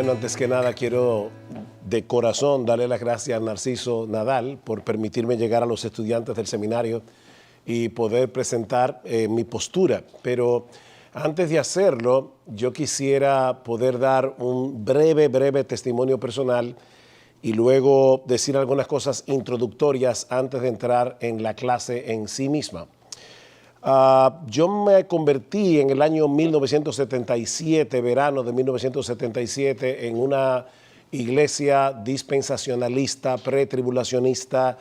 Bueno, antes que nada quiero de corazón darle las gracias a Narciso Nadal por permitirme llegar a los estudiantes del seminario y poder presentar mi postura. Pero antes de hacerlo, yo quisiera poder dar un breve testimonio personal y luego decir algunas cosas introductorias antes de entrar en la clase en sí misma. Yo me convertí en el año 1977, verano de 1977, en una iglesia dispensacionalista, pretribulacionista,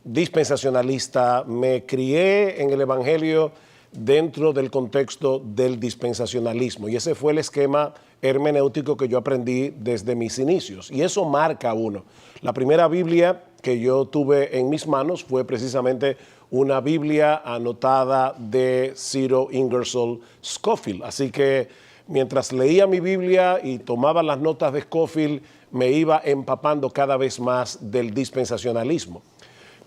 dispensacionalista. Me crié en el Evangelio dentro del contexto del dispensacionalismo y ese fue el esquema hermenéutico que yo aprendí desde mis inicios y eso marca a uno. La primera Biblia que yo tuve en mis manos fue precisamente una Biblia anotada de Cyril Ingersoll Scofield. Así que mientras leía mi Biblia y tomaba las notas de Scofield, me iba empapando cada vez más del dispensacionalismo.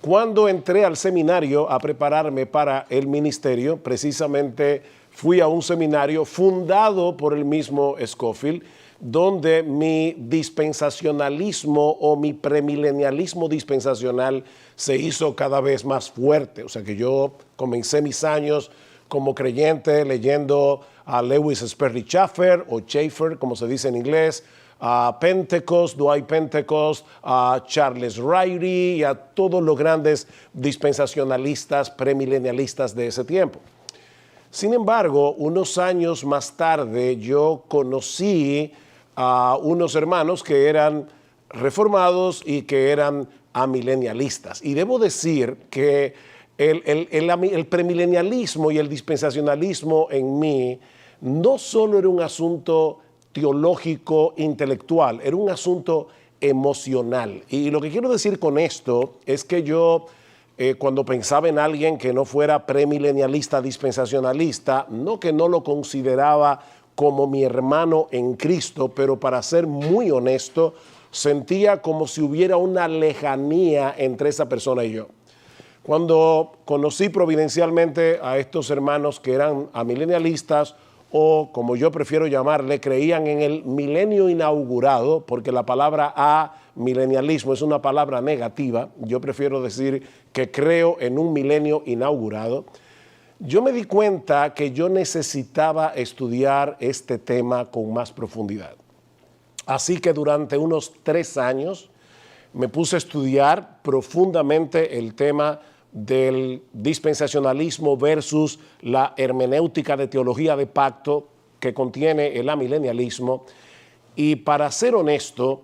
Cuando entré al seminario a prepararme para el ministerio, precisamente fui a un seminario fundado por el mismo Scofield, donde mi dispensacionalismo o mi premilenialismo dispensacional se hizo cada vez más fuerte. O sea que yo comencé mis años como creyente leyendo a Lewis Sperry Chafer o Chafer, como se dice en inglés, a Pentecost, Dwight Pentecost, a Charles Ryrie y a todos los grandes dispensacionalistas, premilenialistas de ese tiempo. Sin embargo, unos años más tarde yo conocí a unos hermanos que eran reformados y que eran amilenialistas. Y debo decir que el premilenialismo y el dispensacionalismo en mí no solo era un asunto teológico, intelectual, era un asunto emocional. Y lo que quiero decir con esto es que yo, cuando pensaba en alguien que no fuera premilenialista, dispensacionalista, no que no lo consideraba como mi hermano en Cristo, pero para ser muy honesto, sentía como si hubiera una lejanía entre esa persona y yo. Cuando conocí providencialmente a estos hermanos que eran amilenialistas, o como yo prefiero llamarle, creían en el milenio inaugurado, porque la palabra amilenialismo es una palabra negativa, yo prefiero decir que creo en un milenio inaugurado. Yo me di cuenta que yo necesitaba estudiar este tema con más profundidad. Así que durante unos 3 años me puse a estudiar profundamente el tema del dispensacionalismo versus la hermenéutica de teología de pacto que contiene el amilenialismo. Y para ser honesto,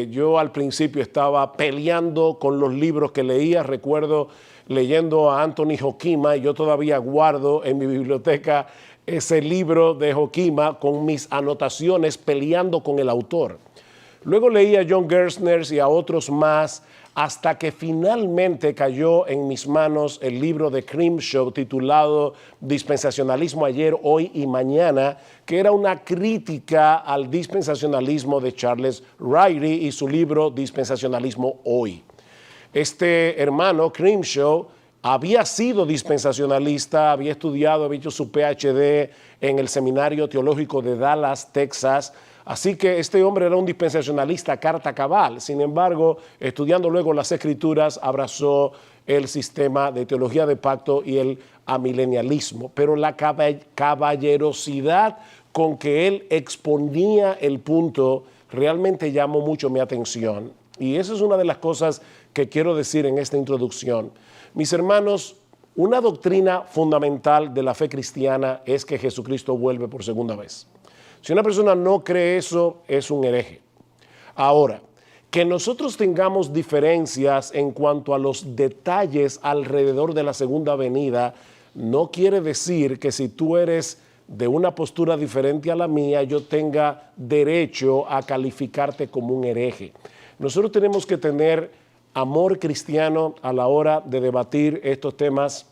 yo al principio estaba peleando con los libros que leía. Recuerdo leyendo a Anthony Hoekema y yo todavía guardo en mi biblioteca ese libro de Hoekema con mis anotaciones peleando con el autor. Luego leí a John Gerstner y a otros más hasta que finalmente cayó en mis manos el libro de Grimshaw titulado Dispensacionalismo ayer, hoy y mañana, que era una crítica al dispensacionalismo de Charles Ryrie y su libro Dispensacionalismo hoy. Este hermano Grimshaw había sido dispensacionalista, había estudiado, había hecho su PhD en el Seminario Teológico de Dallas, Texas. Así que este hombre era un dispensacionalista carta cabal. Sin embargo, estudiando luego las Escrituras, abrazó el sistema de teología de pacto y el amilenialismo. Pero la caballerosidad con que él exponía el punto realmente llamó mucho mi atención. Y esa es una de las cosas que quiero decir en esta introducción. Mis hermanos, una doctrina fundamental de la fe cristiana es que Jesucristo vuelve por segunda vez. Si una persona no cree eso, es un hereje. Ahora, que nosotros tengamos diferencias en cuanto a los detalles alrededor de la segunda venida, no quiere decir que si tú eres de una postura diferente a la mía, yo tenga derecho a calificarte como un hereje. Nosotros tenemos que tener amor cristiano a la hora de debatir estos temas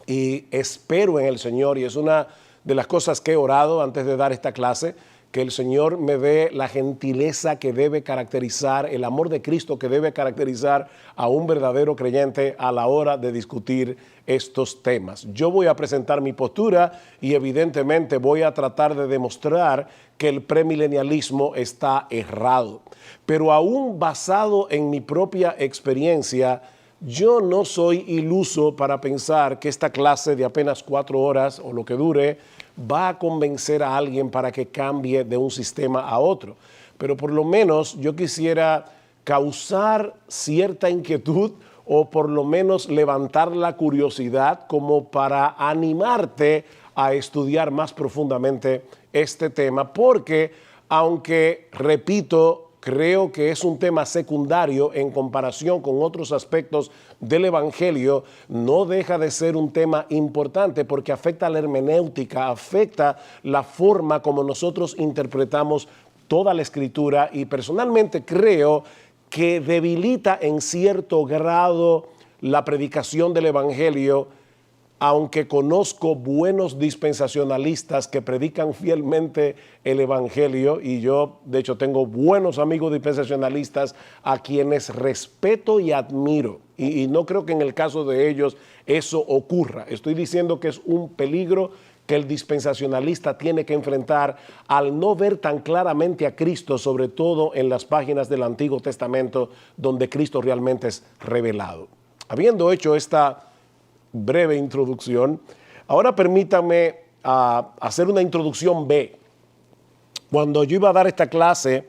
y espero en el Señor, y es una de las cosas que he orado antes de dar esta clase, que el Señor me dé la gentileza que debe caracterizar, el amor de Cristo que debe caracterizar a un verdadero creyente a la hora de discutir estos temas. Yo voy a presentar mi postura y evidentemente voy a tratar de demostrar que el premilenialismo está errado. Pero aún basado en mi propia experiencia, yo no soy iluso para pensar que esta clase de apenas 4 horas o lo que dure va a convencer a alguien para que cambie de un sistema a otro. Pero por lo menos yo quisiera causar cierta inquietud o por lo menos levantar la curiosidad como para animarte a estudiar más profundamente este tema, porque aunque, repito, creo que es un tema secundario en comparación con otros aspectos del Evangelio, no deja de ser un tema importante porque afecta la hermenéutica, afecta la forma como nosotros interpretamos toda la Escritura y personalmente creo que debilita en cierto grado la predicación del Evangelio, aunque conozco buenos dispensacionalistas que predican fielmente el Evangelio, y yo de hecho tengo buenos amigos dispensacionalistas a quienes respeto y admiro, y no creo que en el caso de ellos eso ocurra. Estoy diciendo que es un peligro que el dispensacionalista tiene que enfrentar al no ver tan claramente a Cristo, sobre todo en las páginas del Antiguo Testamento donde Cristo realmente es revelado. Habiendo hecho esta breve introducción, ahora permítanme hacer una introducción B. Cuando yo iba a dar esta clase,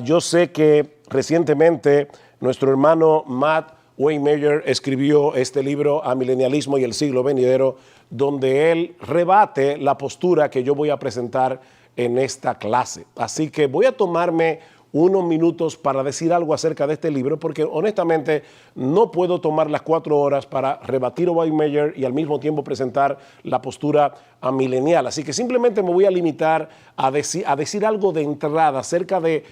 yo sé que recientemente nuestro hermano Matt Waymeyer escribió este libro, Amilenialismo y el siglo venidero, donde él rebate la postura que yo voy a presentar en esta clase. Así que voy a tomarme unos minutos para decir algo acerca de este libro, porque honestamente no puedo tomar las 4 horas para rebatir a Waymeyer y al mismo tiempo presentar la postura amilenial. Así que simplemente me voy a limitar a decir algo de entrada acerca de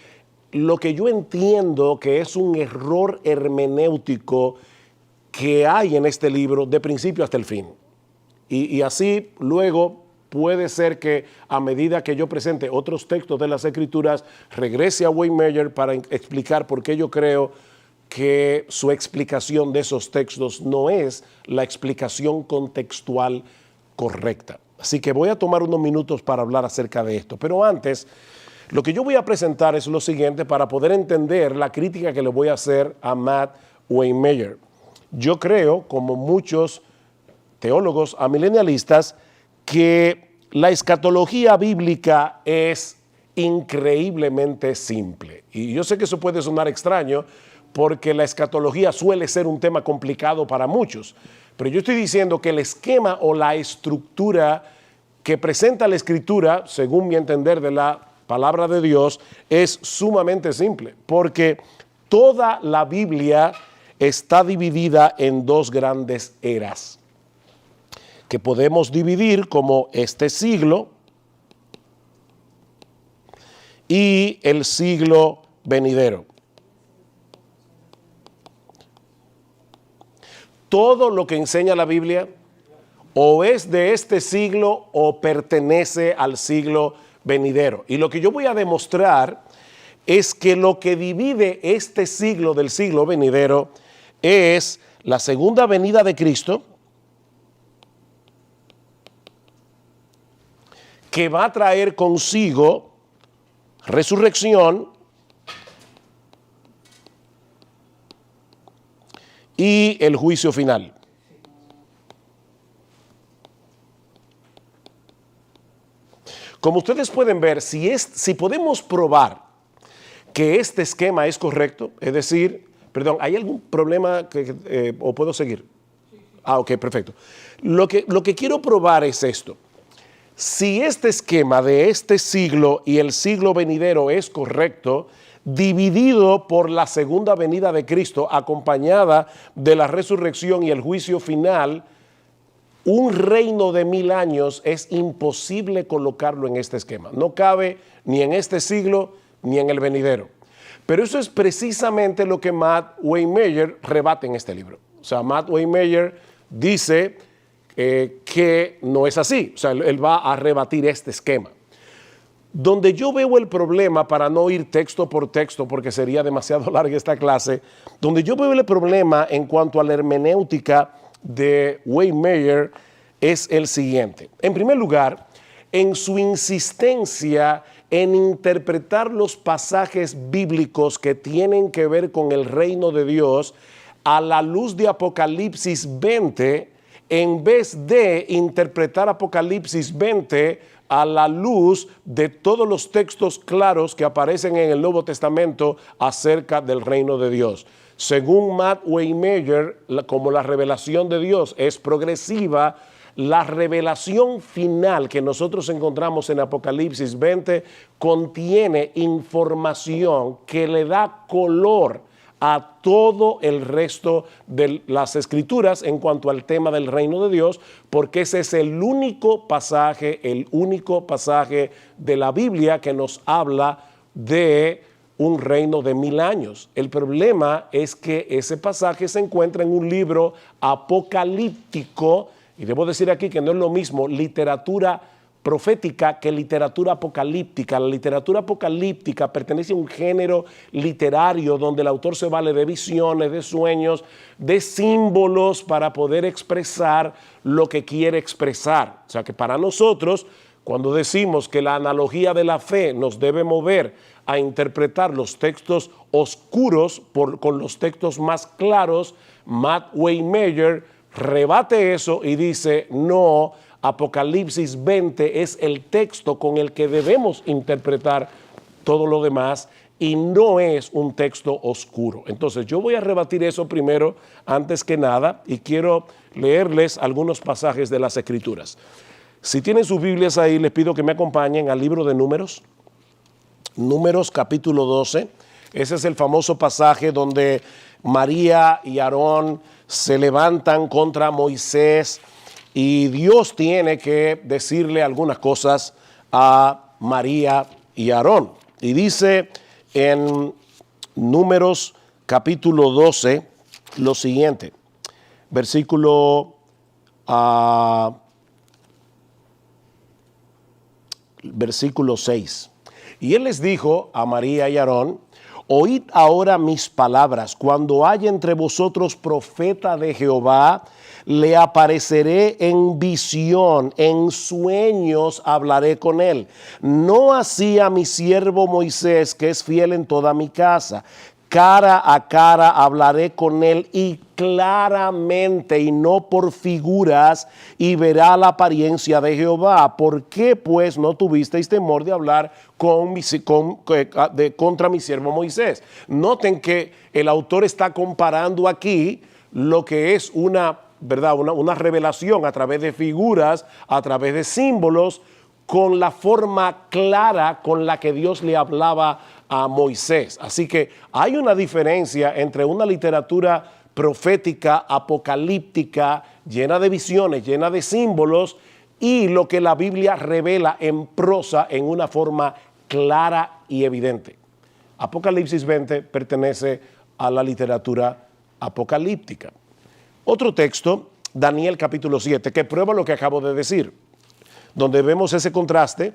lo que yo entiendo que es un error hermenéutico que hay en este libro de principio hasta el fin. Y así luego puede ser que a medida que yo presente otros textos de las Escrituras, regrese a Waymeyer para explicar por qué yo creo que su explicación de esos textos no es la explicación contextual correcta. Así que voy a tomar unos minutos para hablar acerca de esto. Pero antes, lo que yo voy a presentar es lo siguiente para poder entender la crítica que le voy a hacer a Matt Waymeyer. Yo creo, como muchos teólogos amilenialistas, que la escatología bíblica es increíblemente simple. Y yo sé que eso puede sonar extraño porque la escatología suele ser un tema complicado para muchos. Pero yo estoy diciendo que el esquema o la estructura que presenta la Escritura, según mi entender de la palabra de Dios, es sumamente simple. Porque toda la Biblia está dividida en 2 grandes eras, que podemos dividir como este siglo y el siglo venidero. Todo lo que enseña la Biblia o es de este siglo o pertenece al siglo venidero. Y lo que yo voy a demostrar es que lo que divide este siglo del siglo venidero es la segunda venida de Cristo, que va a traer consigo resurrección y el juicio final. Como ustedes pueden ver, si podemos probar que este esquema es correcto, es decir, perdón, ¿hay algún problema o puedo seguir? Ok, perfecto. Lo que quiero probar es esto. Si este esquema de este siglo y el siglo venidero es correcto, dividido por la segunda venida de Cristo, acompañada de la resurrección y el juicio final, un reino de 1000 años es imposible colocarlo en este esquema. No cabe ni en este siglo ni en el venidero. Pero eso es precisamente lo que Matt Waymeyer rebate en este libro. O sea, Matt Waymeyer dice que no es así. O sea, él va a rebatir este esquema. Donde yo veo el problema, para no ir texto por texto, porque sería demasiado larga esta clase, donde yo veo el problema en cuanto a la hermenéutica de Wayne Meyer es el siguiente. En primer lugar, en su insistencia en interpretar los pasajes bíblicos que tienen que ver con el reino de Dios a la luz de Apocalipsis 20, en vez de interpretar Apocalipsis 20 a la luz de todos los textos claros que aparecen en el Nuevo Testamento acerca del reino de Dios. Según Matt Waymeyer, como la revelación de Dios es progresiva, la revelación final que nosotros encontramos en Apocalipsis 20 contiene información que le da color a todo el resto de las escrituras en cuanto al tema del reino de Dios, porque ese es el único pasaje de la Biblia que nos habla de un reino de 1000 años. El problema es que ese pasaje se encuentra en un libro apocalíptico, y debo decir aquí que no es lo mismo literatura profética que literatura apocalíptica. La literatura apocalíptica pertenece a un género literario donde el autor se vale de visiones, de sueños, de símbolos para poder expresar lo que quiere expresar. O sea que para nosotros, cuando decimos que la analogía de la fe nos debe mover a interpretar los textos oscuros con los textos más claros, Matt Waymeyer rebate eso y dice, no, Apocalipsis 20 es el texto con el que debemos interpretar todo lo demás y no es un texto oscuro. Entonces yo voy a rebatir eso primero, antes que nada, y quiero leerles algunos pasajes de las Escrituras. Si tienen sus Biblias ahí, les pido que me acompañen al libro de Números, Números capítulo 12. Ese es el famoso pasaje donde María y Aarón se levantan contra Moisés y Dios tiene que decirle algunas cosas a María y Aarón. Y dice en Números capítulo 12 lo siguiente, versículo 6. Y él les dijo a María y Aarón, oíd ahora mis palabras, cuando haya entre vosotros profeta de Jehová, le apareceré en visión, en sueños hablaré con él. No así a mi siervo Moisés, que es fiel en toda mi casa. Cara a cara hablaré con él y claramente y no por figuras, y verá la apariencia de Jehová. ¿Por qué pues no tuvisteis temor de hablar contra mi siervo Moisés? Noten que el autor está comparando aquí lo que es una revelación a través de figuras, a través de símbolos, con la forma clara con la que Dios le hablaba a Moisés. Así que hay una diferencia entre una literatura profética, apocalíptica, llena de visiones, llena de símbolos, y lo que la Biblia revela en prosa en una forma clara y evidente. Apocalipsis 20 pertenece a la literatura apocalíptica. Otro texto, Daniel capítulo 7, que prueba lo que acabo de decir, donde vemos ese contraste.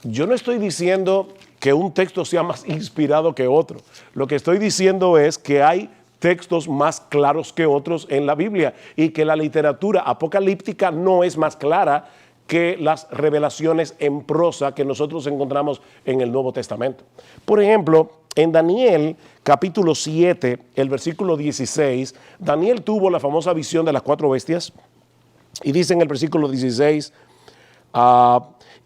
Yo no estoy diciendo que un texto sea más inspirado que otro. Lo que estoy diciendo es que hay textos más claros que otros en la Biblia y que la literatura apocalíptica no es más clara que las revelaciones en prosa que nosotros encontramos en el Nuevo Testamento. Por ejemplo, en Daniel capítulo 7, el versículo 16, Daniel tuvo la famosa visión de las 4 bestias y dice en el versículo 16,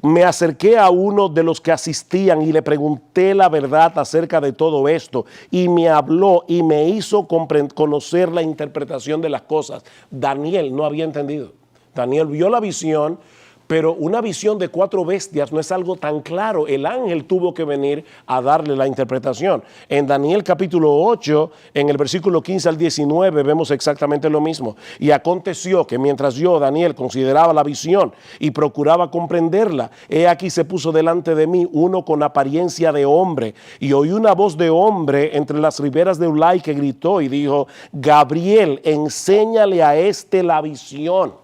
me acerqué a uno de los que asistían y le pregunté la verdad acerca de todo esto, y me habló y me hizo conocer la interpretación de las cosas. Daniel no había entendido. Daniel vio la visión, pero una visión de 4 bestias no es algo tan claro. El ángel tuvo que venir a darle la interpretación. En Daniel capítulo 8, en el versículo 15 al 19, vemos exactamente lo mismo. Y aconteció que mientras yo, Daniel, consideraba la visión y procuraba comprenderla, he aquí se puso delante de mí uno con apariencia de hombre, y oí una voz de hombre entre las riberas de Ulai que gritó y dijo, Gabriel, enséñale a este la visión.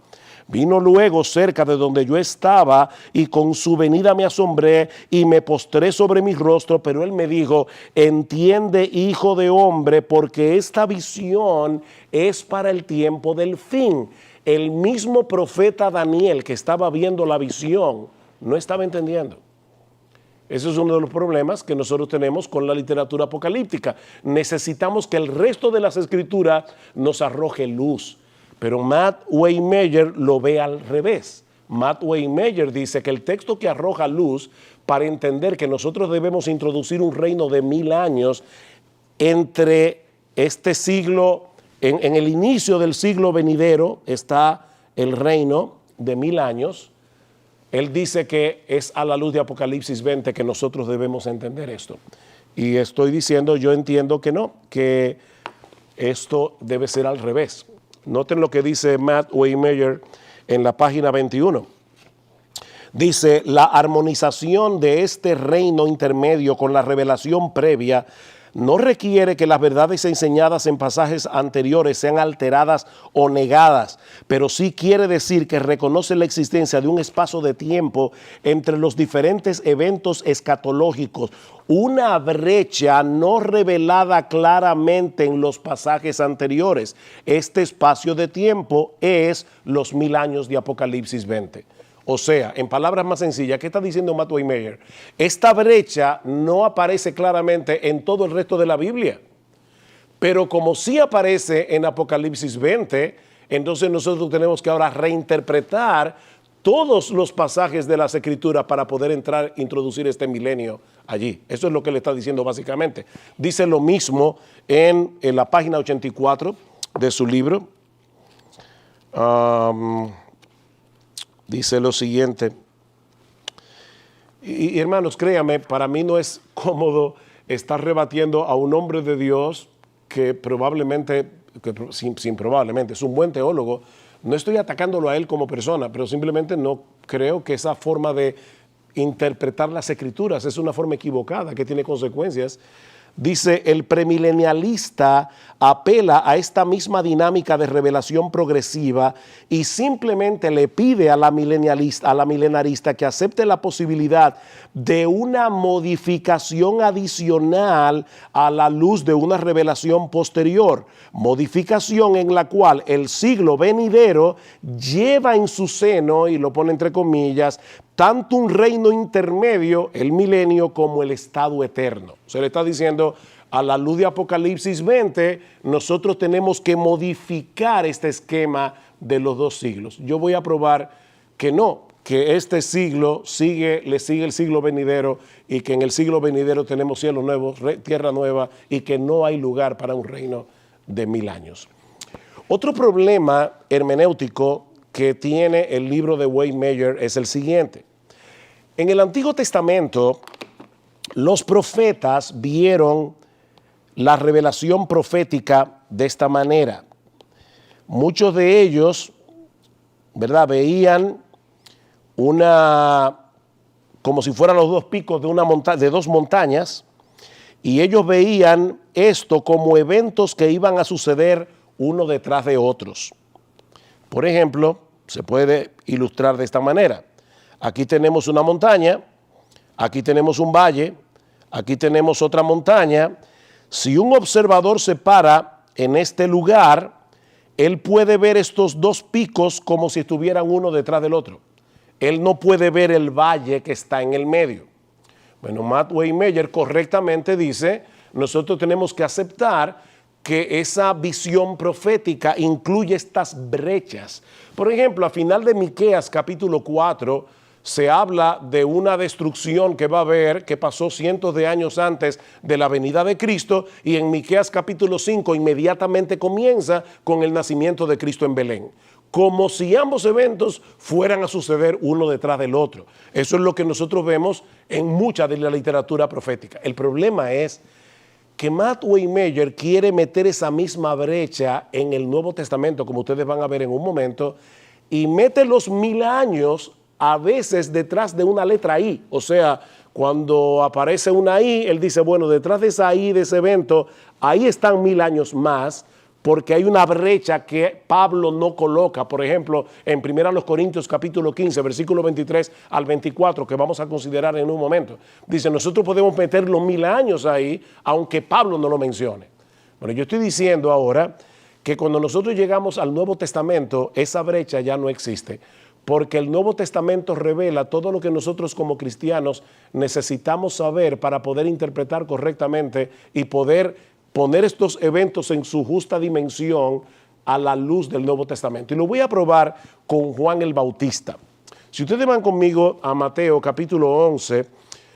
Vino luego cerca de donde yo estaba y con su venida me asombré y me postré sobre mi rostro, pero él me dijo, entiende, hijo de hombre, porque esta visión es para el tiempo del fin. El mismo profeta Daniel que estaba viendo la visión no estaba entendiendo. Ese es uno de los problemas que nosotros tenemos con la literatura apocalíptica. Necesitamos que el resto de las escrituras nos arroje luz. Pero Matt Waymeyer lo ve al revés. Matt Waymeyer dice que el texto que arroja luz para entender que nosotros debemos introducir un reino de 1000 años entre este siglo, en el inicio del siglo venidero está el reino de 1000 años. Él dice que es a la luz de Apocalipsis 20 que nosotros debemos entender esto. Y estoy diciendo, yo entiendo que no, que esto debe ser al revés. Noten lo que dice Matt Waymeyer en la página 21. Dice, la armonización de este reino intermedio con la revelación previa no requiere que las verdades enseñadas en pasajes anteriores sean alteradas o negadas, pero sí quiere decir que reconoce la existencia de un espacio de tiempo entre los diferentes eventos escatológicos, una brecha no revelada claramente en los pasajes anteriores. Este espacio de tiempo es los 1000 años de Apocalipsis 20. O sea, en palabras más sencillas, ¿qué está diciendo Matt Waymeyer? Esta brecha no aparece claramente en todo el resto de la Biblia, pero como sí aparece en Apocalipsis 20, entonces nosotros tenemos que ahora reinterpretar todos los pasajes de las Escrituras para poder introducir este milenio allí. Eso es lo que le está diciendo básicamente. Dice lo mismo en la página 84 de su libro. Dice lo siguiente, y hermanos, créanme, para mí no es cómodo estar rebatiendo a un hombre de Dios que probablemente, probablemente, es un buen teólogo. No estoy atacándolo a él como persona, pero simplemente no creo que esa forma de interpretar las Escrituras es una forma equivocada que tiene consecuencias. Dice, el premilenialista apela a esta misma dinámica de revelación progresiva y simplemente le pide a la milenarista que acepte la posibilidad de una modificación adicional a la luz de una revelación posterior, modificación en la cual el siglo venidero lleva en su seno, y lo pone entre comillas, tanto un reino intermedio, el milenio, como el estado eterno. Se le está diciendo, a la luz de Apocalipsis 20, nosotros tenemos que modificar este esquema de los dos siglos. Yo voy a probar que no, que este siglo le sigue el siglo venidero y que en el siglo venidero tenemos cielos nuevos, tierra nueva y que no hay lugar para un reino de 1000 años. Otro problema hermenéutico que tiene el libro de Waymeyer es el siguiente. En el Antiguo Testamento, los profetas vieron la revelación profética de esta manera. Muchos de ellos, ¿verdad?, veían como si fueran los dos picos de dos montañas, y ellos veían esto como eventos que iban a suceder uno detrás de otros. Por ejemplo, se puede ilustrar de esta manera. Aquí tenemos una montaña, aquí tenemos un valle, aquí tenemos otra montaña. Si un observador se para en este lugar, él puede ver estos dos picos como si estuvieran uno detrás del otro. Él no puede ver el valle que está en el medio. Bueno, Matt Waymeyer correctamente dice, nosotros tenemos que aceptar que esa visión profética incluye estas brechas. Por ejemplo, a final de Miqueas capítulo 4, se habla de una destrucción que va a haber, que pasó cientos de años antes de la venida de Cristo, y en Miqueas capítulo 5 inmediatamente comienza con el nacimiento de Cristo en Belén, como si ambos eventos fueran a suceder uno detrás del otro. Eso es lo que nosotros vemos en mucha de la literatura profética. El problema es que Matt Waymeyer quiere meter esa misma brecha en el Nuevo Testamento, como ustedes van a ver en un momento, y mete los 1000 años a veces detrás de una letra I. O sea, cuando aparece una I, él dice, bueno, detrás de esa I, de ese evento, ahí están 1000 años más, porque hay una brecha que Pablo no coloca. Por ejemplo, en 1 Corintios capítulo 15, versículo 23 al 24, que vamos a considerar en un momento. Dice, nosotros podemos meter los 1000 años ahí, aunque Pablo no lo mencione. Bueno, yo estoy diciendo ahora que cuando nosotros llegamos al Nuevo Testamento, esa brecha ya no existe, porque el Nuevo Testamento revela todo lo que nosotros como cristianos necesitamos saber para poder interpretar correctamente y poder poner estos eventos en su justa dimensión a la luz del Nuevo Testamento. Y lo voy a probar con Juan el Bautista. Si ustedes van conmigo a Mateo capítulo 11,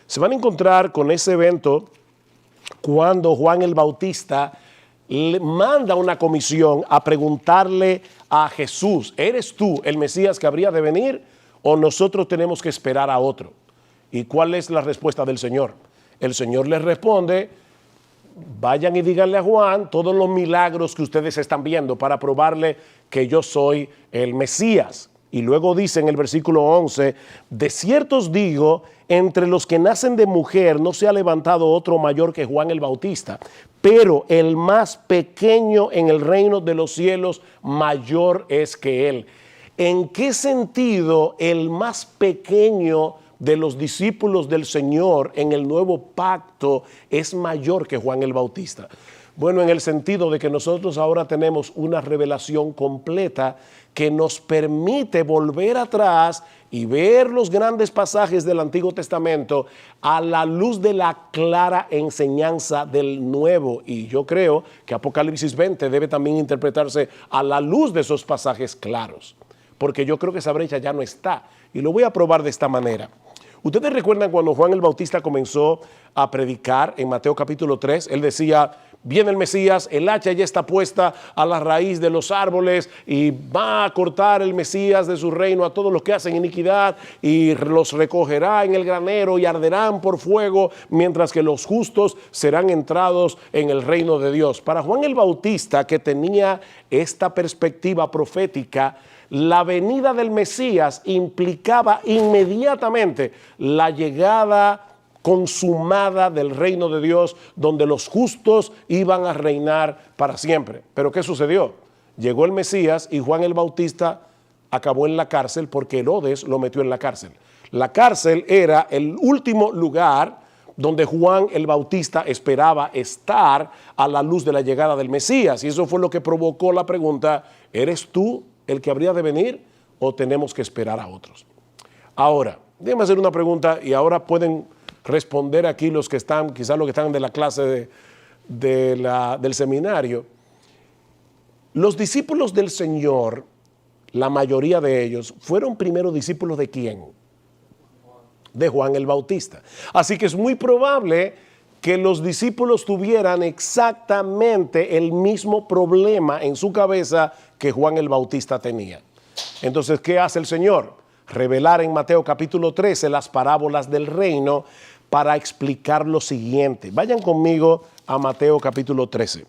se van a encontrar con ese evento cuando Juan el Bautista le manda una comisión a preguntarle a Jesús, ¿eres tú el Mesías que habría de venir o nosotros tenemos que esperar a otro? ¿Y cuál es la respuesta del Señor? El Señor les responde, vayan y díganle a Juan todos los milagros que ustedes están viendo para probarle que yo soy el Mesías. Y luego dice en el versículo 11, de cierto os digo, entre los que nacen de mujer no se ha levantado otro mayor que Juan el Bautista, pero el más pequeño en el reino de los cielos mayor es que él. ¿En qué sentido el más pequeño de los discípulos del Señor en el nuevo pacto es mayor que Juan el Bautista? Bueno, en el sentido de que nosotros ahora tenemos una revelación completa que nos permite volver atrás y ver los grandes pasajes del Antiguo Testamento a la luz de la clara enseñanza del Nuevo. Y yo creo que Apocalipsis 20 debe también interpretarse a la luz de esos pasajes claros, porque yo creo que esa brecha ya no está. Y lo voy a probar de esta manera. Ustedes recuerdan cuando Juan el Bautista comenzó a predicar en Mateo capítulo 3, él decía, viene el Mesías, el hacha ya está puesta a la raíz de los árboles y va a cortar el Mesías de su reino a todos los que hacen iniquidad y los recogerá en el granero y arderán por fuego, mientras que los justos serán entrados en el reino de Dios. Para Juan el Bautista, que tenía esta perspectiva profética, la venida del Mesías implicaba inmediatamente la llegada consumada del reino de Dios, donde los justos iban a reinar para siempre. Pero ¿qué sucedió? Llegó el Mesías y Juan el Bautista acabó en la cárcel porque Herodes lo metió en la cárcel. La cárcel era el último lugar donde Juan el Bautista esperaba estar a la luz de la llegada del Mesías. Y eso fue lo que provocó la pregunta, ¿eres tú el que habría de venir o tenemos que esperar a otros? Ahora, déjenme hacer una pregunta y ahora pueden responder aquí los que están, quizás los que están de la clase del seminario. Los discípulos del Señor, la mayoría de ellos, fueron primero discípulos ¿de quién? De Juan el Bautista. Así que es muy probable que los discípulos tuvieran exactamente el mismo problema en su cabeza que Juan el Bautista tenía. Entonces, ¿qué hace el Señor? Revelar en Mateo capítulo 13 las parábolas del reino para explicar lo siguiente. Vayan conmigo a Mateo capítulo 13.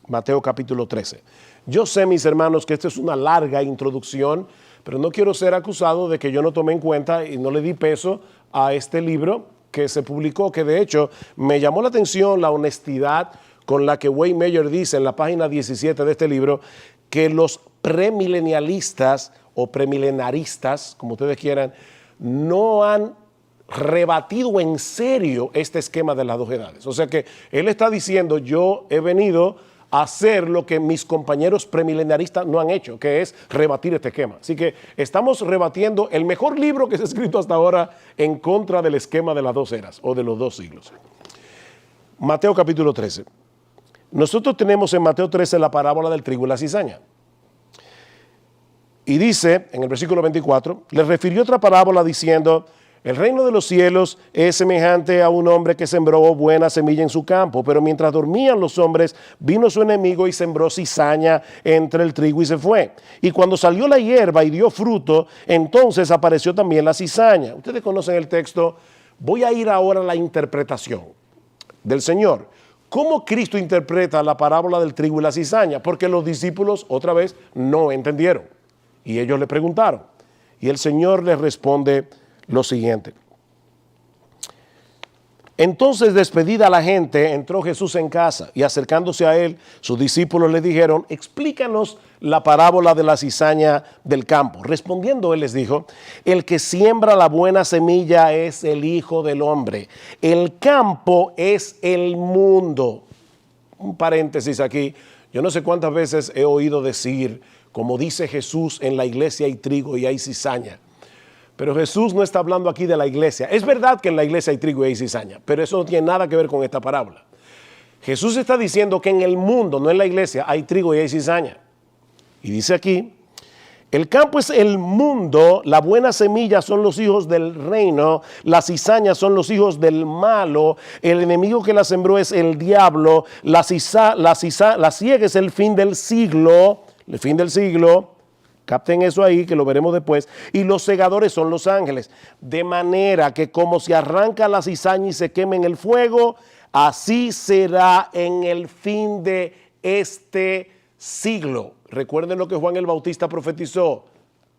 Mateo capítulo 13. Yo sé, mis hermanos, que esta es una larga introducción, pero no quiero ser acusado de que yo no tomé en cuenta y no le di peso a este libro que se publicó, que de hecho me llamó la atención la honestidad con la que Wayne Meyer dice en la página 17 de este libro que los premilenialistas o premilenaristas, como ustedes quieran, no han rebatido en serio este esquema de las dos edades. O sea que él está diciendo, yo he venido a hacer lo que mis compañeros premilenaristas no han hecho, que es rebatir este esquema. Así que estamos rebatiendo el mejor libro que se ha escrito hasta ahora en contra del esquema de las dos eras o de los dos siglos. Mateo capítulo 13. Nosotros tenemos en Mateo 13 la parábola del trigo y la cizaña. Y dice en el versículo 24, les refirió otra parábola diciendo, el reino de los cielos es semejante a un hombre que sembró buena semilla en su campo, pero mientras dormían los hombres, vino su enemigo y sembró cizaña entre el trigo y se fue. Y cuando salió la hierba y dio fruto, entonces apareció también la cizaña. Ustedes conocen el texto. Voy a ir ahora a la interpretación del Señor. ¿Cómo Cristo interpreta la parábola del trigo y la cizaña? Porque los discípulos, otra vez, no entendieron. Y ellos le preguntaron. Y el Señor les responde lo siguiente. Entonces, despedida la gente, entró Jesús en casa y acercándose a él, sus discípulos le dijeron, explícanos la parábola de la cizaña del campo. Respondiendo él les dijo, el que siembra la buena semilla es el Hijo del Hombre. El campo es el mundo. Un paréntesis aquí. Yo no sé cuántas veces he oído decir, como dice Jesús, en la iglesia hay trigo y hay cizaña. Pero Jesús no está hablando aquí de la iglesia. Es verdad que en la iglesia hay trigo y hay cizaña, pero eso no tiene nada que ver con esta parábola. Jesús está diciendo que en el mundo, no en la iglesia, hay trigo y hay cizaña. Y dice aquí, el campo es el mundo, la buena semilla son los hijos del reino, la cizaña son los hijos del malo, el enemigo que la sembró es el diablo, la siega es el fin del siglo, el fin del siglo. Capten eso ahí, que lo veremos después. Y los segadores son los ángeles. De manera que como se arranca la cizaña y se quema en el fuego, así será en el fin de este siglo. Recuerden lo que Juan el Bautista profetizó.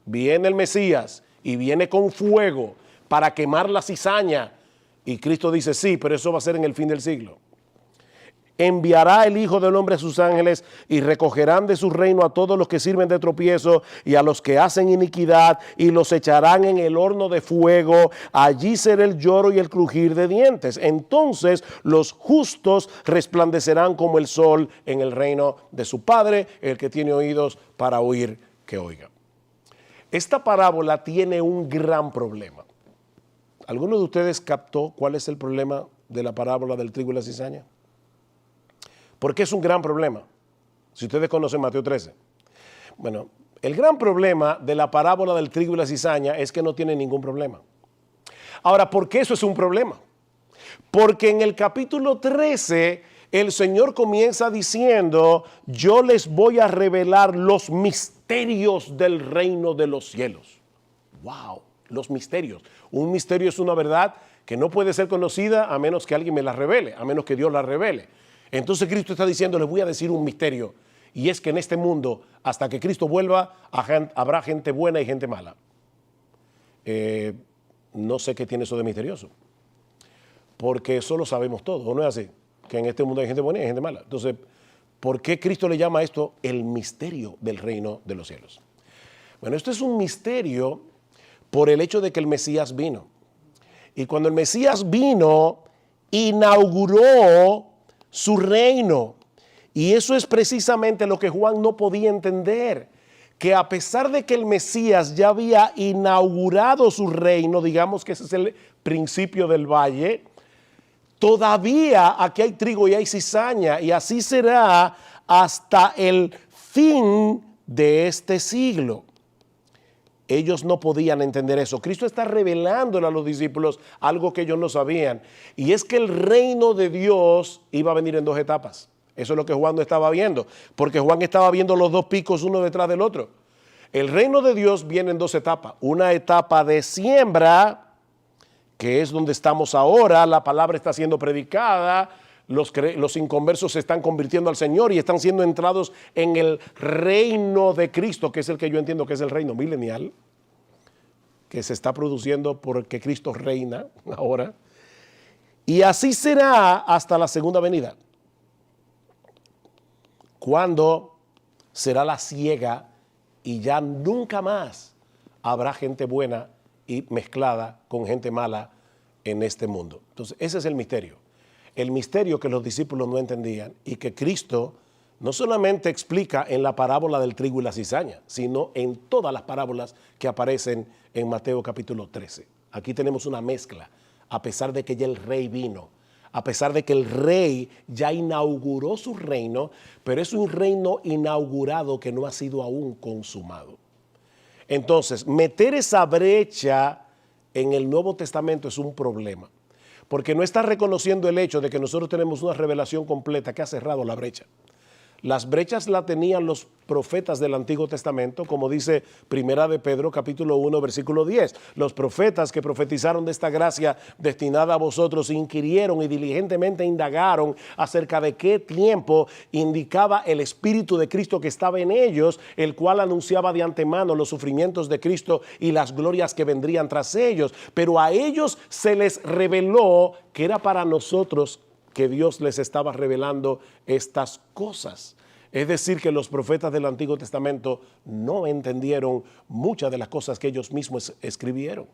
Viene el Mesías y viene con fuego para quemar la cizaña. Y Cristo dice, sí, pero eso va a ser en el fin del siglo. Enviará el Hijo del Hombre a sus ángeles y recogerán de su reino a todos los que sirven de tropiezo y a los que hacen iniquidad y los echarán en el horno de fuego. Allí será el lloro y el crujir de dientes. Entonces los justos resplandecerán como el sol en el reino de su Padre. El que tiene oídos para oír, que oiga. Esta parábola tiene un gran problema. ¿Alguno de ustedes captó cuál es el problema de la parábola del trigo y la cizaña? ¿Por qué es un gran problema? Si ustedes conocen Mateo 13. Bueno, el gran problema de la parábola del trigo y la cizaña es que no tiene ningún problema. Ahora, ¿por qué eso es un problema? Porque en el capítulo 13 el Señor comienza diciendo, yo les voy a revelar los misterios del reino de los cielos. ¡Wow! Los misterios. Un misterio es una verdad que no puede ser conocida a menos que alguien me la revele, a menos que Dios la revele. Entonces Cristo está diciendo, les voy a decir un misterio, y es que en este mundo, hasta que Cristo vuelva, habrá gente buena y gente mala. No sé qué tiene eso de misterioso, porque eso lo sabemos todos, ¿o no es así? Que en este mundo hay gente buena y hay gente mala. Entonces, ¿por qué Cristo le llama a esto el misterio del reino de los cielos? Bueno, esto es un misterio por el hecho de que el Mesías vino. Y cuando el Mesías vino, inauguró su reino. Y eso es precisamente lo que Juan no podía entender, que a pesar de que el Mesías ya había inaugurado su reino, digamos que ese es el principio del valle, todavía aquí hay trigo y hay cizaña, y así será hasta el fin de este siglo. Ellos no podían entender eso. Cristo está revelándole a los discípulos algo que ellos no sabían. Y es que el reino de Dios iba a venir en dos etapas. Eso es lo que Juan no estaba viendo. Porque Juan estaba viendo los dos picos uno detrás del otro. El reino de Dios viene en dos etapas. Una etapa de siembra, que es donde estamos ahora. La palabra está siendo predicada. Los inconversos se están convirtiendo al Señor y están siendo entrados en el reino de Cristo, que es el que yo entiendo que es el reino milenial, que se está produciendo porque Cristo reina ahora. Y así será hasta la segunda venida, cuando será la siega y ya nunca más habrá gente buena y mezclada con gente mala en este mundo. Entonces, ese es el misterio. El misterio que los discípulos no entendían y que Cristo no solamente explica en la parábola del trigo y la cizaña, sino en todas las parábolas que aparecen en Mateo capítulo 13. Aquí tenemos una mezcla, a pesar de que ya el rey vino, a pesar de que el rey ya inauguró su reino, pero es un reino inaugurado que no ha sido aún consumado. Entonces, meter esa brecha en el Nuevo Testamento es un problema. Porque no está reconociendo el hecho de que nosotros tenemos una revelación completa que ha cerrado la brecha. Las brechas las tenían los profetas del Antiguo Testamento, como dice Primera de Pedro, capítulo 1, versículo 10. Los profetas que profetizaron de esta gracia destinada a vosotros inquirieron y diligentemente indagaron acerca de qué tiempo indicaba el Espíritu de Cristo que estaba en ellos, el cual anunciaba de antemano los sufrimientos de Cristo y las glorias que vendrían tras ellos. Pero a ellos se les reveló que era para nosotros que Dios les estaba revelando estas cosas. Es decir, que los profetas del Antiguo Testamento no entendieron muchas de las cosas que ellos mismos escribieron.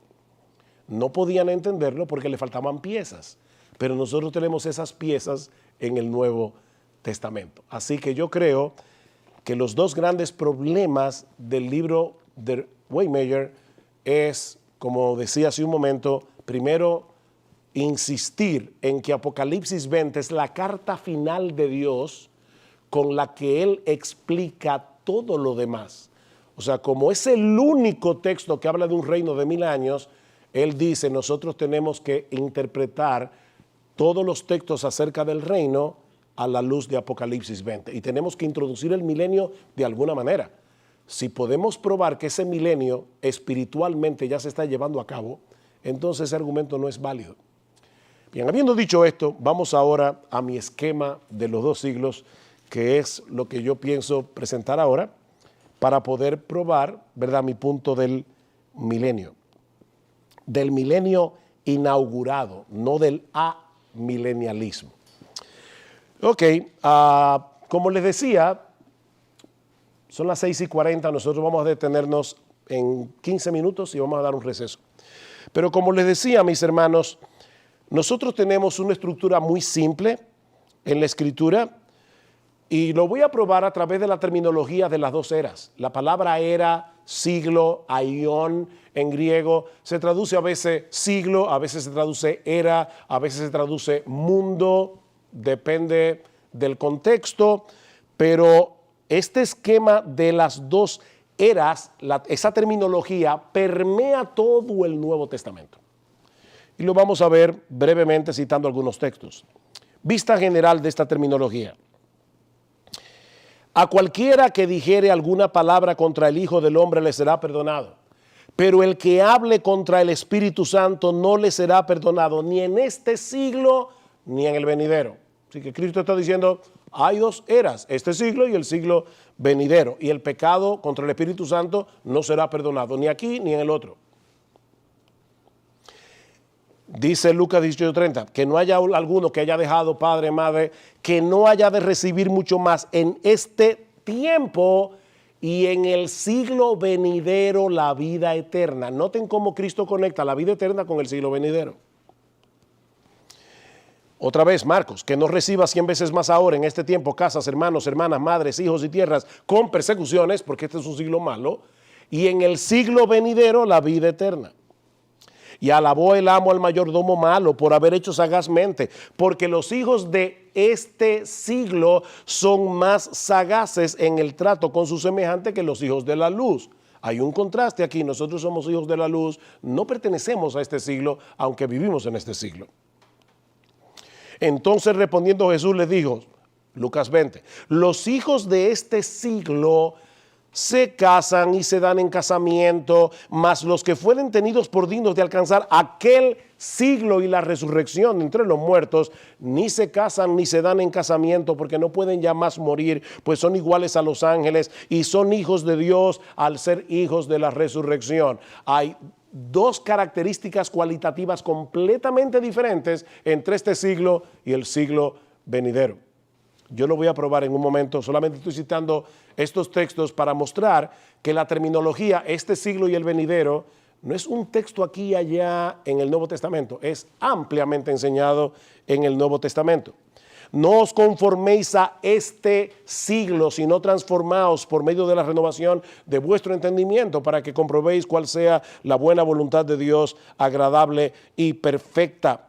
No podían entenderlo porque le faltaban piezas, pero nosotros tenemos esas piezas en el Nuevo Testamento. Así que yo creo que los dos grandes problemas del libro de Waymaker es, como decía hace un momento, primero, insistir en que Apocalipsis 20 es la carta final de Dios con la que Él explica todo lo demás. O sea, como es el único texto que habla de un reino de 1000 años, Él dice, nosotros tenemos que interpretar todos los textos acerca del reino a la luz de Apocalipsis 20. Y tenemos que introducir el milenio de alguna manera. Si podemos probar que ese milenio espiritualmente ya se está llevando a cabo, entonces ese argumento no es válido. Bien, habiendo dicho esto, vamos ahora a mi esquema de los 2 siglos, que es lo que yo pienso presentar ahora para poder probar, ¿verdad?, mi punto del milenio inaugurado, no del amilenialismo. Ok, como les decía, son las 6:40, nosotros vamos a detenernos en 15 minutos y vamos a dar un receso. Pero como les decía, mis hermanos, nosotros tenemos una estructura muy simple en la Escritura y lo voy a probar a través de la terminología de las 2 eras. La palabra era, siglo, aión en griego, se traduce a veces siglo, a veces se traduce era, a veces se traduce mundo, depende del contexto, pero este esquema de las 2 eras, esa terminología permea todo el Nuevo Testamento. Y lo vamos a ver brevemente citando algunos textos. Vista general de esta terminología. A cualquiera que dijere alguna palabra contra el Hijo del Hombre le será perdonado, pero el que hable contra el Espíritu Santo no le será perdonado ni en este siglo ni en el venidero. Así que Cristo está diciendo, hay 2 eras, este siglo y el siglo venidero, y el pecado contra el Espíritu Santo no será perdonado ni aquí ni en el otro. Dice Lucas 18:30, que no haya alguno que haya dejado padre, madre, que no haya de recibir mucho más en este tiempo y en el siglo venidero la vida eterna. Noten cómo Cristo conecta la vida eterna con el siglo venidero. Otra vez, Marcos, que no reciba 100 veces más ahora en este tiempo casas, hermanos, hermanas, madres, hijos y tierras con persecuciones, porque este es un siglo malo, y en el siglo venidero la vida eterna. Y alabó el amo al mayordomo malo por haber hecho sagazmente, porque los hijos de este siglo son más sagaces en el trato con su semejante que los hijos de la luz. Hay un contraste aquí, nosotros somos hijos de la luz, no pertenecemos a este siglo, aunque vivimos en este siglo. Entonces respondiendo Jesús les dijo, Lucas 20, los hijos de este siglo se casan y se dan en casamiento, mas los que fueren tenidos por dignos de alcanzar aquel siglo y la resurrección entre los muertos, ni se casan ni se dan en casamiento, porque no pueden ya más morir, pues son iguales a los ángeles y son hijos de Dios al ser hijos de la resurrección. Hay 2 características cualitativas completamente diferentes entre este siglo y el siglo venidero. Yo lo voy a probar en un momento, solamente estoy citando estos textos para mostrar que la terminología, este siglo y el venidero, no es un texto aquí y allá en el Nuevo Testamento, es ampliamente enseñado en el Nuevo Testamento. No os conforméis a este siglo, sino transformaos por medio de la renovación de vuestro entendimiento para que comprobéis cuál sea la buena voluntad de Dios, agradable y perfecta.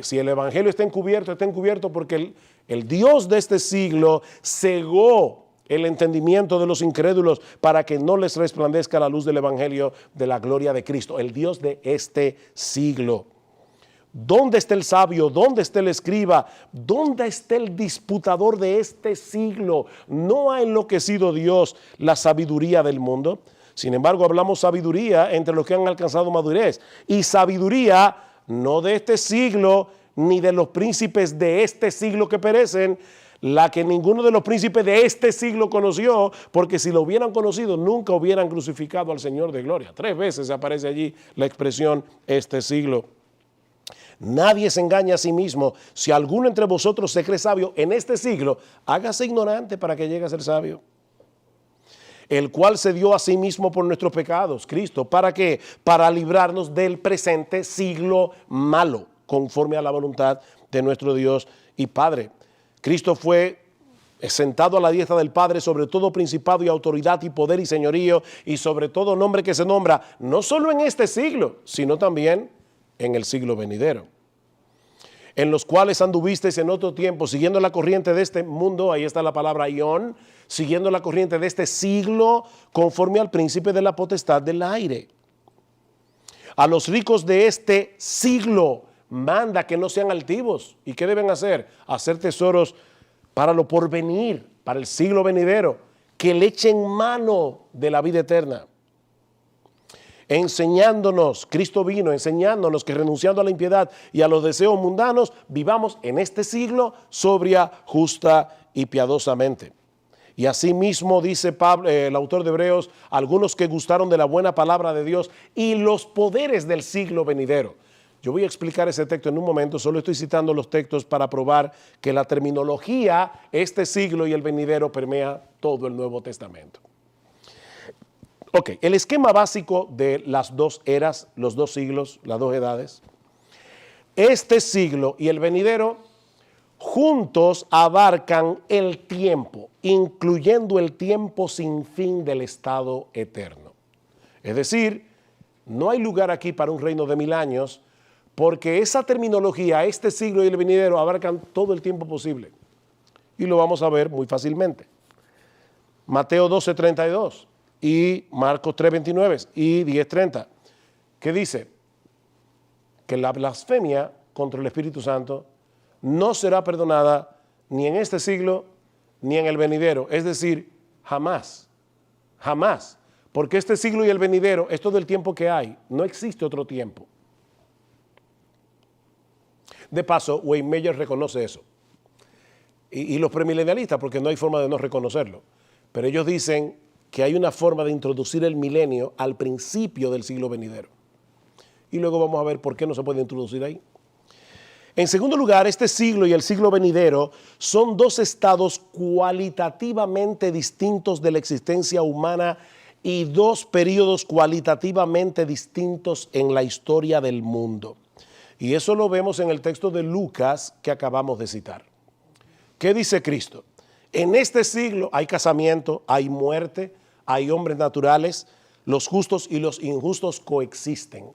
Si el evangelio está encubierto porque el Dios de este siglo cegó el entendimiento de los incrédulos para que no les resplandezca la luz del evangelio de la gloria de Cristo, el Dios de este siglo. ¿Dónde está el sabio? ¿Dónde está el escriba? ¿Dónde está el disputador de este siglo? ¿No ha enloquecido Dios la sabiduría del mundo? Sin embargo, hablamos sabiduría entre los que han alcanzado madurez. Y sabiduría no de este siglo, ni de los príncipes de este siglo que perecen, la que ninguno de los príncipes de este siglo conoció, porque si lo hubieran conocido, nunca hubieran crucificado al Señor de gloria. 3 veces aparece allí la expresión este siglo. Nadie se engaña a sí mismo. Si alguno entre vosotros se cree sabio en este siglo, hágase ignorante para que llegue a ser sabio. El cual se dio a sí mismo por nuestros pecados, Cristo. ¿Para qué? Para librarnos del presente siglo malo, conforme a la voluntad de nuestro Dios y Padre. Cristo fue sentado a la diestra del Padre sobre todo principado y autoridad y poder y señorío y sobre todo nombre que se nombra, no solo en este siglo, sino también en el siglo venidero, en los cuales anduvisteis en otro tiempo, siguiendo la corriente de este mundo, ahí está la palabra ión, siguiendo la corriente de este siglo, conforme al príncipe de la potestad del aire. A los ricos de este siglo manda que no sean altivos. ¿Y qué deben hacer? Hacer tesoros para lo porvenir, para el siglo venidero, que le echen mano de la vida eterna. Enseñándonos, Cristo vino enseñándonos que renunciando a la impiedad y a los deseos mundanos, vivamos en este siglo sobria, justa y piadosamente. Y asimismo dice Pablo, el autor de Hebreos, algunos que gustaron de la buena palabra de Dios y los poderes del siglo venidero. Yo voy a explicar ese texto en un momento, solo estoy citando los textos para probar que la terminología, este siglo y el venidero permea todo el Nuevo Testamento. Ok, el esquema básico de las dos eras, los dos siglos, las dos edades. Este siglo y el venidero juntos abarcan el tiempo, incluyendo el tiempo sin fin del estado eterno. Es decir, no hay lugar aquí para un reino de 1000 años, porque esa terminología, este siglo y el venidero, abarcan todo el tiempo posible. Y lo vamos a ver muy fácilmente. Mateo 12:32 y Marcos 3:29 y 10:30. ¿Qué dice? Que la blasfemia contra el Espíritu Santo no será perdonada ni en este siglo ni en el venidero. Es decir, jamás, jamás. Porque este siglo y el venidero es todo el tiempo que hay. No existe otro tiempo. De paso, Wayne Meyer reconoce eso. Y los premilenialistas, porque no hay forma de no reconocerlo. Pero ellos dicen que hay una forma de introducir el milenio al principio del siglo venidero. Y luego vamos a ver por qué no se puede introducir ahí. En segundo lugar, este siglo y el siglo venidero son dos estados cualitativamente distintos de la existencia humana y dos periodos cualitativamente distintos en la historia del mundo. Y eso lo vemos en el texto de Lucas que acabamos de citar. ¿Qué dice Cristo? En este siglo hay casamiento, hay muerte, hay hombres naturales, los justos y los injustos coexisten.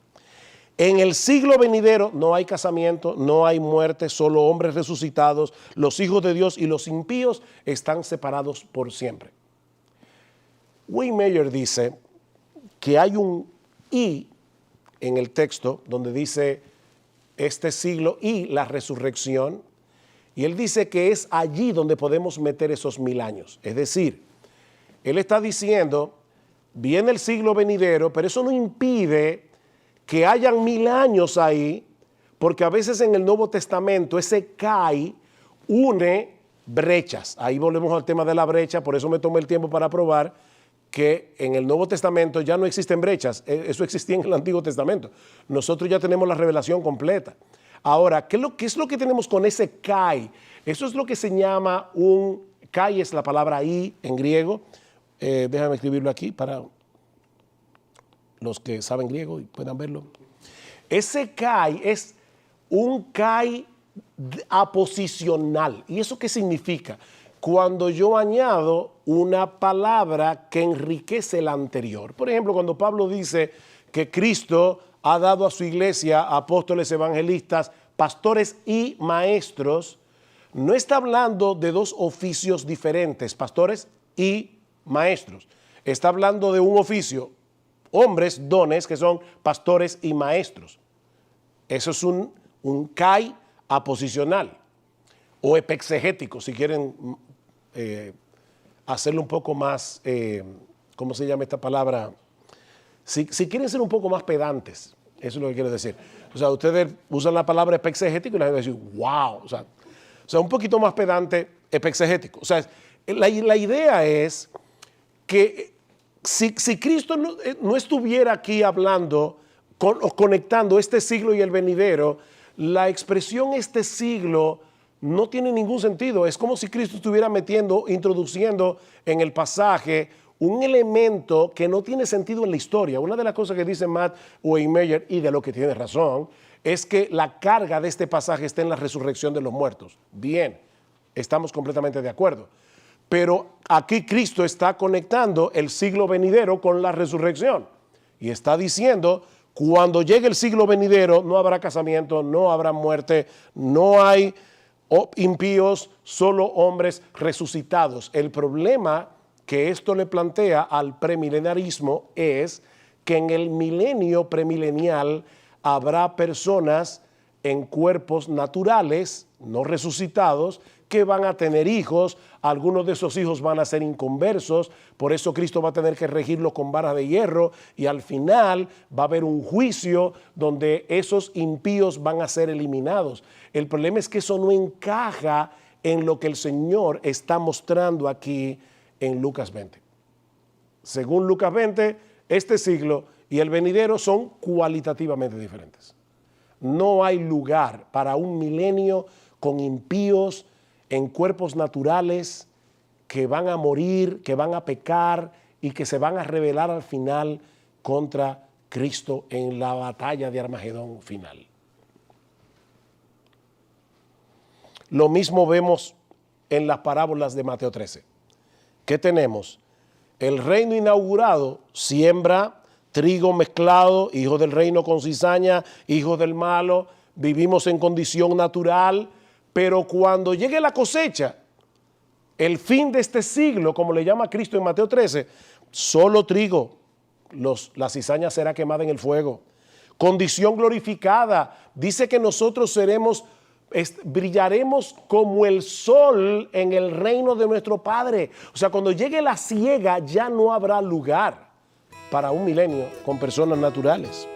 En el siglo venidero no hay casamiento, no hay muerte, solo hombres resucitados, los hijos de Dios y los impíos están separados por siempre. Wayne Meyer dice que hay un "y" en el texto donde dice este siglo y la resurrección, y él dice que es allí donde podemos meter esos 1000 años. Es decir, él está diciendo, viene el siglo venidero, pero eso no impide que hayan 1000 años ahí, porque a veces en el Nuevo Testamento ese "kai" une brechas. Ahí volvemos al tema de la brecha, por eso me tomé el tiempo para probar que en el Nuevo Testamento ya no existen brechas, eso existía en el Antiguo Testamento. Nosotros ya tenemos la revelación completa. Ahora, ¿qué es lo que tenemos con ese "kai"? Eso es lo que se llama un "kai", es la palabra "i" en griego. Déjame escribirlo aquí para los que saben griego y puedan verlo. Ese "kai" es un "kai" aposicional. ¿Y eso qué significa? Cuando yo añado una palabra que enriquece la anterior. Por ejemplo, cuando Pablo dice que Cristo ha dado a su iglesia apóstoles, evangelistas, pastores y maestros, no está hablando de dos oficios diferentes, pastores y maestros. Está hablando de un oficio, hombres, dones, que son pastores y maestros. Eso es un kai aposicional o epexegético, si quieren hacerlo un poco más, ¿cómo se llama esta palabra? Si quieren ser un poco más pedantes, eso es lo que quiero decir. O sea, ustedes usan la palabra epexegético y la gente va a decir, wow. O sea, un poquito más pedante, epexegético. O sea, la idea es que si Cristo no estuviera aquí hablando o conectando este siglo y el venidero, la expresión este siglo no tiene ningún sentido. Es como si Cristo estuviera introduciendo en el pasaje un elemento que no tiene sentido en la historia. Una de las cosas que dice Matt Waymeyer, y de lo que tiene razón, es que la carga de este pasaje está en la resurrección de los muertos. Bien, estamos completamente de acuerdo. Pero aquí Cristo está conectando el siglo venidero con la resurrección. Y está diciendo, cuando llegue el siglo venidero, no habrá casamiento, no habrá muerte, no hay impíos, solo hombres resucitados. El problema que esto le plantea al premilenarismo es que en el milenio premilenial habrá personas en cuerpos naturales, no resucitados, que van a tener hijos. Algunos de esos hijos van a ser inconversos, por eso Cristo va a tener que regirlos con varas de hierro y al final va a haber un juicio donde esos impíos van a ser eliminados. El problema es que eso no encaja en lo que el Señor está mostrando aquí en Lucas 20. Según Lucas 20, este siglo y el venidero son cualitativamente diferentes. No hay lugar para un milenio con impíos en cuerpos naturales que van a morir, que van a pecar y que se van a rebelar al final contra Cristo en la batalla de Armagedón final. Lo mismo vemos en las parábolas de Mateo 13. ¿Qué tenemos? El reino inaugurado siembra trigo mezclado, hijo del reino con cizaña, hijo del malo, vivimos en condición natural, pero cuando llegue la cosecha, el fin de este siglo, como le llama Cristo en Mateo 13, solo trigo, la cizaña será quemada en el fuego. Condición glorificada, dice que nosotros brillaremos como el sol en el reino de nuestro Padre. O sea, cuando llegue la siega ya no habrá lugar para un milenio con personas naturales.